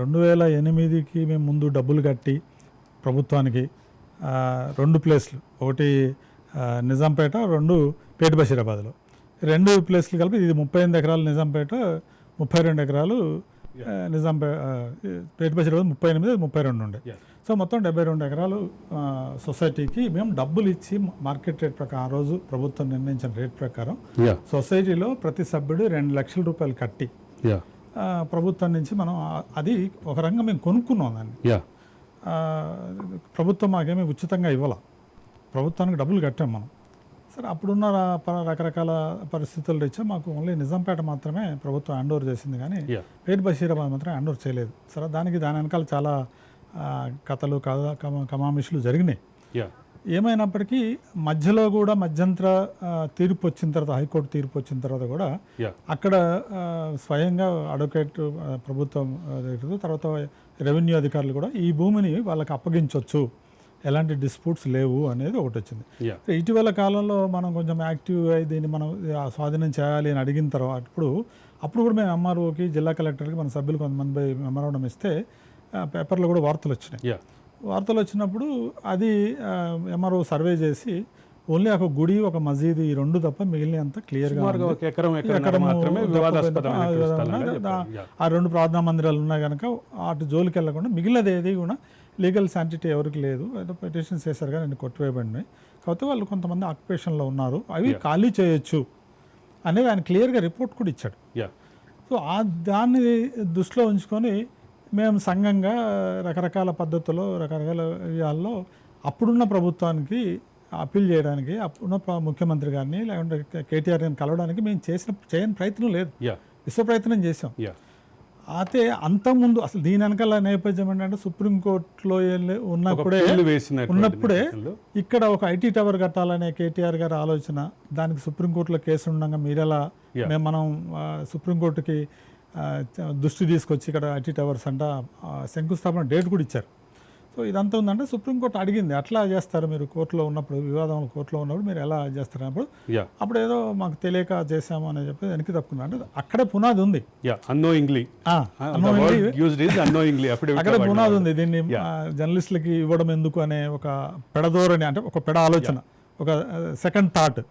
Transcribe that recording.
2008కి మేము ముందు డబ్బులు కట్టి ప్రభుత్వానికి 2 ప్లేస్లు, ఒకటి నిజాంపేట, 2 పేట బషీరాబాద్లో, 2 ప్లేస్లు కలిపి ఇది 38 ఎకరాలు నిజాంపేట, 32 ఎకరాలు పేట బషీరాబాద్, 38, 32 ఉండే. సో మొత్తం 72 ఎకరాలు సొసైటీకి మేము డబ్బులు ఇచ్చి మార్కెట్ రేట్ ప్రకారం ఆ రోజు ప్రభుత్వం నిర్ణయించిన రేట్ ప్రకారం సొసైటీలో ప్రతి సభ్యుడు 2 లక్షల రూపాయలు కట్టి ప్రభుత్వం నుంచి మనం అది ఒక రంగం మేము కొనుక్కున్నాం దాన్ని. ప్రభుత్వం మాకేమీ ఉచితంగా ఇవ్వాల, ప్రభుత్వానికి డబ్బులు కట్టాం మనం. సరే అప్పుడున్న రకరకాల పరిస్థితులు రీత్యా మాకు ఓన్లీ నిజాంపేట మాత్రమే ప్రభుత్వం హ్యాండ్ ఓవర్ చేసింది, కానీ పేట బషీరాబాద్ మాత్రం హ్యాండ్ ఓవర్ చేయలేదు. సరే దాని వెనకాల చాలా కథలు కమామిషులు జరిగినాయి. ఏమైనప్పటికీ మధ్యలో కూడా మధ్యంతర తీర్పు వచ్చిన తర్వాత, హైకోర్టు తీర్పు వచ్చిన తర్వాత కూడా అక్కడ స్వయంగా అడ్వకేట్ ప్రభుత్వం తర్వాత రెవెన్యూ అధికారులు కూడా ఈ భూమిని వాళ్ళకి అప్పగించవచ్చు, ఎలాంటి డిస్ప్యూట్స్ లేవు అనేది ఒకటి వచ్చింది. ఇటీవల కాలంలో మనం కొంచెం యాక్టివ్ అయి దీన్ని మనం స్వాధీనం చేయాలి అని అడిగిన తర్వాత అప్పుడు కూడా మేము ఎంఆర్ఓకి, జిల్లా కలెక్టర్కి మన సభ్యులు కొంతమంది మెమరాండం ఇస్తే పేపర్లో కూడా వార్తలు వచ్చినాయి. వార్తలు వచ్చినప్పుడు అది ఎంఆర్ఓ సర్వే చేసి ఓన్లీ ఒక గుడి, ఒక మసీదు, ఈ 2 తప్ప మిగిలిన అంతా క్లియర్గా ఆ 2 ప్రార్థనా మందిరాలు ఉన్నాయి కనుక అటు జోలికి వెళ్ళకుండా మిగిలినది ఏది కూడా లీగల్ శాంటిటీ ఎవరికి లేదు. ఏదో పిటిషన్స్ చేశారు కానీ నేను కొట్టివేయబడినాయి. కాకపోతే వాళ్ళు కొంతమంది ఆక్యుపేషన్లో ఉన్నారు, అవి ఖాళీ చేయొచ్చు అనేది ఆయన క్లియర్గా రిపోర్ట్ కూడా ఇచ్చాడు. సో దాన్ని దృష్టిలో ఉంచుకొని మేము సంఘంగా రకరకాల పద్ధతుల్లో, రకరకాల విషయాల్లో అప్పుడున్న ప్రభుత్వానికి అప్పీల్ చేయడానికి, అప్పుడున్న ముఖ్యమంత్రి గారిని లేకుంటే కేటీఆర్ గారిని కలవడానికి మేము చేయని ప్రయత్నం లేదు, విశ్వ ప్రయత్నం చేసాం. అయితే అంతకుముందు అసలు దీని వెనకాల నేపథ్యం ఏంటంటే సుప్రీంకోర్టులో ఉన్నప్పుడే ఇక్కడ ఒక ఐటీ టవర్ కట్టాలనే కేటీఆర్ గారి ఆలోచన, దానికి సుప్రీంకోర్టులో కేసు ఉండగా మీరెలా మనం సుప్రీంకోర్టుకి దృష్టి తీసుకొచ్చి ఇక్కడ ఐటీ టవర్స్ అంట శంకుస్థాపన డేట్ కూడా ఇచ్చారు. సో ఇదంతా ఉందంటే సుప్రీంకోర్టు అడిగింది, అట్లా చేస్తారు మీరు కోర్టులో ఉన్నప్పుడు, వివాదంలో కోర్టులో ఉన్నప్పుడు మీరు ఎలా చేస్తారు అన్నప్పుడు అప్పుడు ఏదో మాకు తెలియక చేసాము అని చెప్పి వెనక్కి తప్పుకున్నా. అంటే అక్కడే పునాది ఉంది, అక్కడే పునాది ఉంది. దీన్ని జర్నలిస్టులకి ఇవ్వడం ఎందుకు అనే ఒక పెడధోరణి, అంటే ఒక పెడ ఆలోచన, ఒక సెకండ్ థాట్